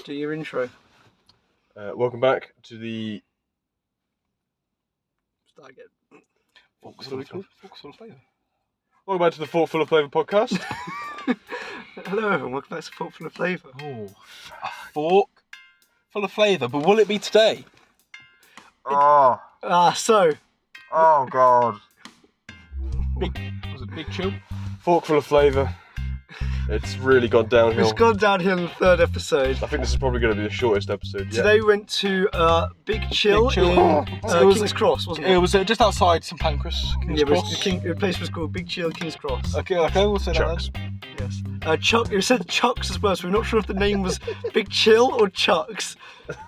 Do your intro. Welcome back to the... Start again. What's it called? Welcome back to the Full of Flavour podcast. Hello everyone, welcome back to Fork Full of Flavour. Oh, a fork full of flavour, but will it be today? Oh So, God. Was it Big Chill? Fork full of flavour. It's really gone downhill. it's gone downhill in the third episode. I think this is probably going to be the shortest episode yet. Today we went to Big Chill, Big Chill. in It was- King's Cross, wasn't it? It was just outside St Pancras, King's yeah, Cross. the place was called Big Chill, King's Cross. Okay, we'll say Chucks. Yes. Chuck, it said Chucks as well, so we're not sure if the name was Big Chill or Chucks.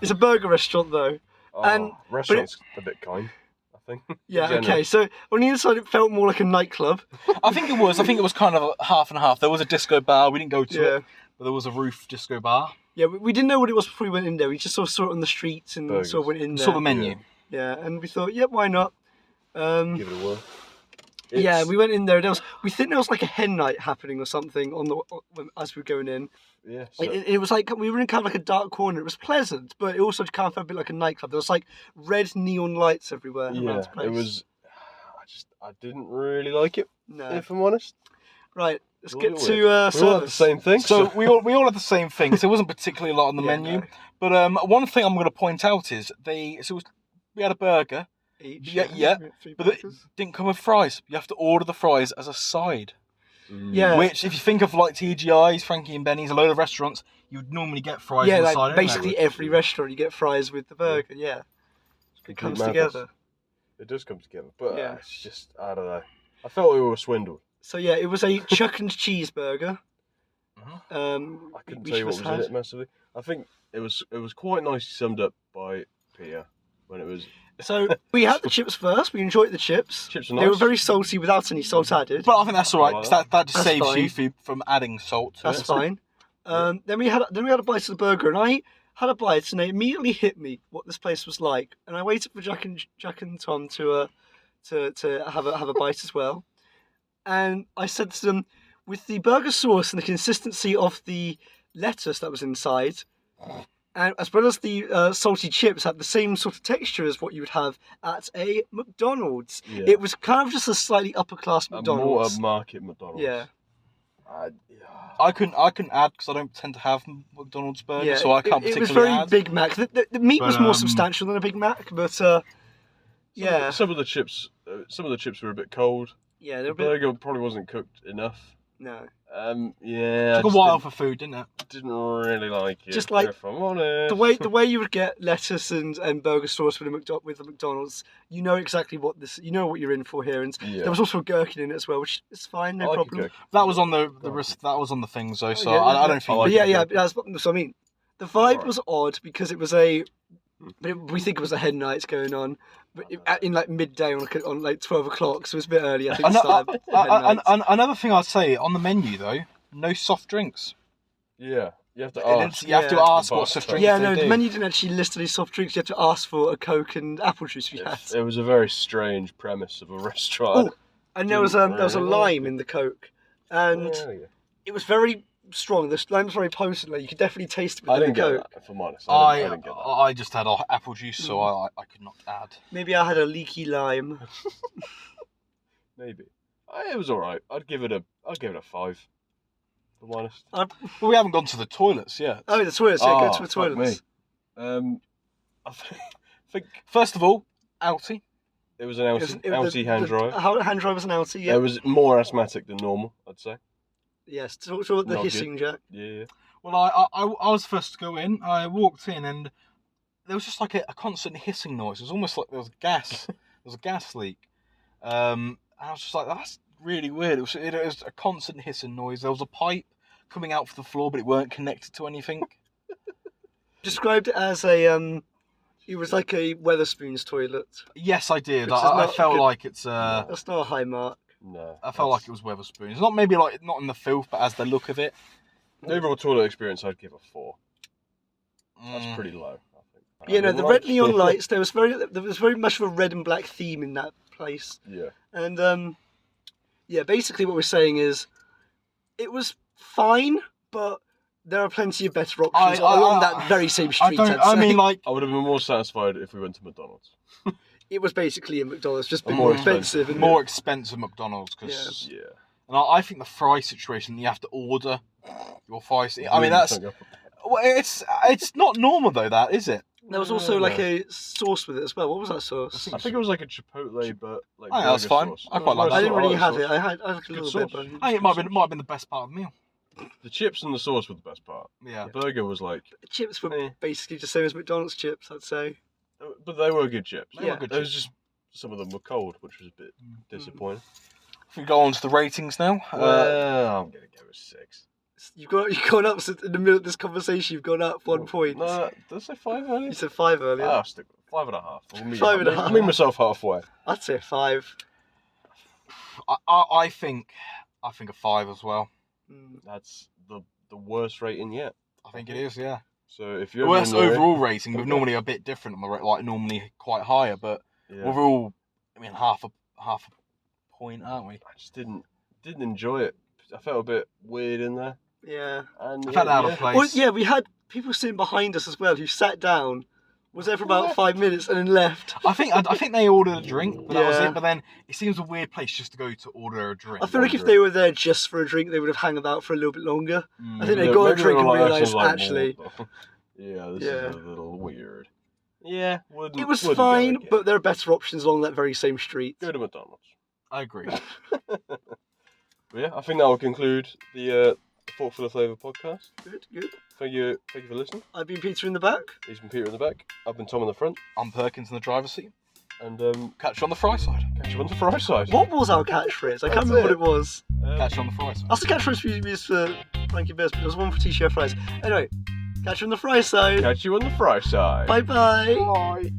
It's a burger restaurant though. And- restaurant's a bit kind, I think. Yeah, General. okay, so on the inside it felt more like a nightclub. that. I think it was kind of a half and half. There was a disco bar, we didn't go to Yeah. it, but there was a roof disco bar. Yeah, we didn't know what it was before we went in there. We just sort of saw it on the streets and Burgers. sort of went in there. Saw the menu. Yeah, and we thought, yep, why not? Give it a whirl. Yeah, we went in there. We think there was like a hen night happening or something as we were going in. Yeah, It was like we were in kind of like a dark corner. It was pleasant, but it also kind of felt a bit like a nightclub. There was like red neon lights everywhere around the place. it was... I didn't really like it, No. if I'm honest. Right, let's We get all to we all had the service. same thing. So we all had the same thing. So there wasn't particularly a lot on the Yeah, menu. no. But one thing I'm going to point out is we had a burger, Each, yeah, three but it burgers. didn't come with fries. You have to order the fries as a side. Yeah. Which, if you think of like TGI's, Frankie and Benny's, a load of restaurants, you would normally get fries Yeah, on the like side. anyway. basically every restaurant you get fries with the burger. Yeah, it comes madness. together. It does come together, but Yeah. it's just, I don't know. I felt we were swindled. So yeah, it was a chuck and cheeseburger. Mhm. I couldn't each tell you of what us was in had. it massively. I think it was quite nicely summed up by Peter when it was So we had the chips first. We enjoyed the chips. chips are They were nice. very salty without any salt added. But I think that's alright, because that just That's saves fine. you from adding salt to That's it. fine. Then we had a bite of the burger, and I had a bite, and it immediately hit me what this place was like. And I waited for Jack and Tom to have a bite as well. And I said to them, with the burger sauce and the consistency of the lettuce that was inside, and as well as the salty chips had the same sort of texture as what you would have at a McDonald's. Yeah. It was kind of just a slightly upper class a more McDonald's. upmarket McDonald's. Yeah. I couldn't add because I don't tend to have McDonald's burgers, Yeah, so I can't it was particularly very add. Big Mac. The meat was But, more substantial than a Big Mac, but yeah, Some of the chips were a bit cold. yeah, they're The a bit. burger probably wasn't cooked enough. No, Yeah. Took a while for food, didn't it? Didn't really like it. Just like if I'm honest. the way you would get lettuce and burger sauce with the McDonald's, you know exactly what you're in for here. And Yeah. there was also a gherkin in it as well, which is fine, no I like a problem. gherkin. That was on that was on the things though, so Yeah, I don't think. I like But yeah, it. yeah, that's what I mean. The vibe Alright. was odd because it was we think it was a hen night going on, but in like midday on like 12 o'clock, so it was a bit early. I think. to start the hen night. Another thing I'd say on the menu though, no soft drinks. Yeah. You have to And ask. you have to Yeah. ask The what boss. soft drinks Yeah, they no, do. the menu didn't actually list any soft drinks. You had to ask for a Coke and apple juice if you had. It was a very strange premise of a restaurant. Oh, and there was a lime in the Coke, and Yeah, yeah. it was very strong. The lime was very potent. Like, you could definitely taste it I within didn't the get Coke. that, if I'm honest. I didn't get that. I just had apple juice, so I could not add. Maybe I had a leaky lime. Maybe. It was alright. I'd give it a 5. If I'm honest. But we haven't gone to the toilets yet. Oh, the toilets. Yeah, go to the fuck toilets. me. I think First of all, outie. it was an outie hand dry. Hand dry was an outie. Yeah. It was more asthmatic than normal, I'd say. Yes. Talk about the Not hissing, Jack. Yeah. Well, I was first to go in. I walked in and there was just like a constant hissing noise. It was almost like there was gas. There was a gas leak. And I was just like, that's really weird. It was a constant hissing noise. There was a pipe coming out from the floor, but it weren't connected to anything. Described it as a it was like a Weatherspoons toilet. Yes, I did. Which is I not felt good. like it's. That's not a high mark. No. I felt like it was Weatherspoons. It's not maybe like not in the filth, but as the look of it. The overall toilet experience, I'd give a 4. That's Mm. pretty low, I think. You know, I the like red neon it. lights. There was very much of a red and black theme in that place. Yeah. And yeah, basically what we're saying is, it was fine, but there are plenty of better options along that very same street. I mean, like, I would have been more satisfied if we went to McDonald's. it was basically a McDonald's, just been More more expensive. and more expensive McDonald's because Yeah. and I think the fry situation, you have to order your fries. I mean, that's well, it's not normal though, that is it? There was also like a sauce with it as well. What was that sauce? I think it was like a chipotle, but like Oh, yeah, that's burger fine. sauce. I quite like I that. didn't really have sauce. it. I had like a Good little bit. sauce. But I think it might have been the best part of the meal. The chips and the sauce were the best part. Yeah. The burger was like, the chips were Eh. basically the same as McDonald's chips, I'd say. but they were good chips. They were good It was chips. just some of them were cold, which was a bit disappointing. If we go on to the ratings now, Well, I'm gonna go with 6. You've gone up in the middle of this conversation. You've gone up 1 point. No, did I say 5 earlier? You said 5 earlier. I'll stick with 5.5. I'll meet 5.5. I'll meet myself halfway. I'd say 5. I think a 5 as well. That's the worst rating yet. I think it is, yeah. So if you're Worst overall rating, we're normally a bit different on the like normally quite higher, but overall, I mean half a point, aren't we? I just didn't enjoy it. I felt a bit weird in there. Yeah. And I felt out of place. Well, yeah, we had people sitting behind us as well who sat down, was there for about 5 minutes, and then left. I think they ordered a drink, but that was Yeah. it. But then it seems a weird place just to go to order a drink. I feel like if they were there just for a drink, they would have hung about for a little bit longer. Mm. I think they Maybe got a maybe drink they and were like, realised, like, actually. yeah, this Yeah. is a little weird. Yeah, It was fine, but there are better options along that very same street. go to McDonald's. I agree. But yeah, I think that will conclude the Fork for the Flavour podcast. Good, good. Thank you for listening. I've been Peter in the back. He's been Peter in the back. I've been Tom in the front. I'm Perkins in the driver's seat. And Catch you on the fry side. catch you on the fry side. What was our catchphrase? I can't That's remember what it. it was. Catch you on the fry side. That's the catchphrase we used for Frankie Bears, but there was one for TCF Fries. Anyway, catch you on the fry side. Catch you on the fry side. Bye bye. Bye.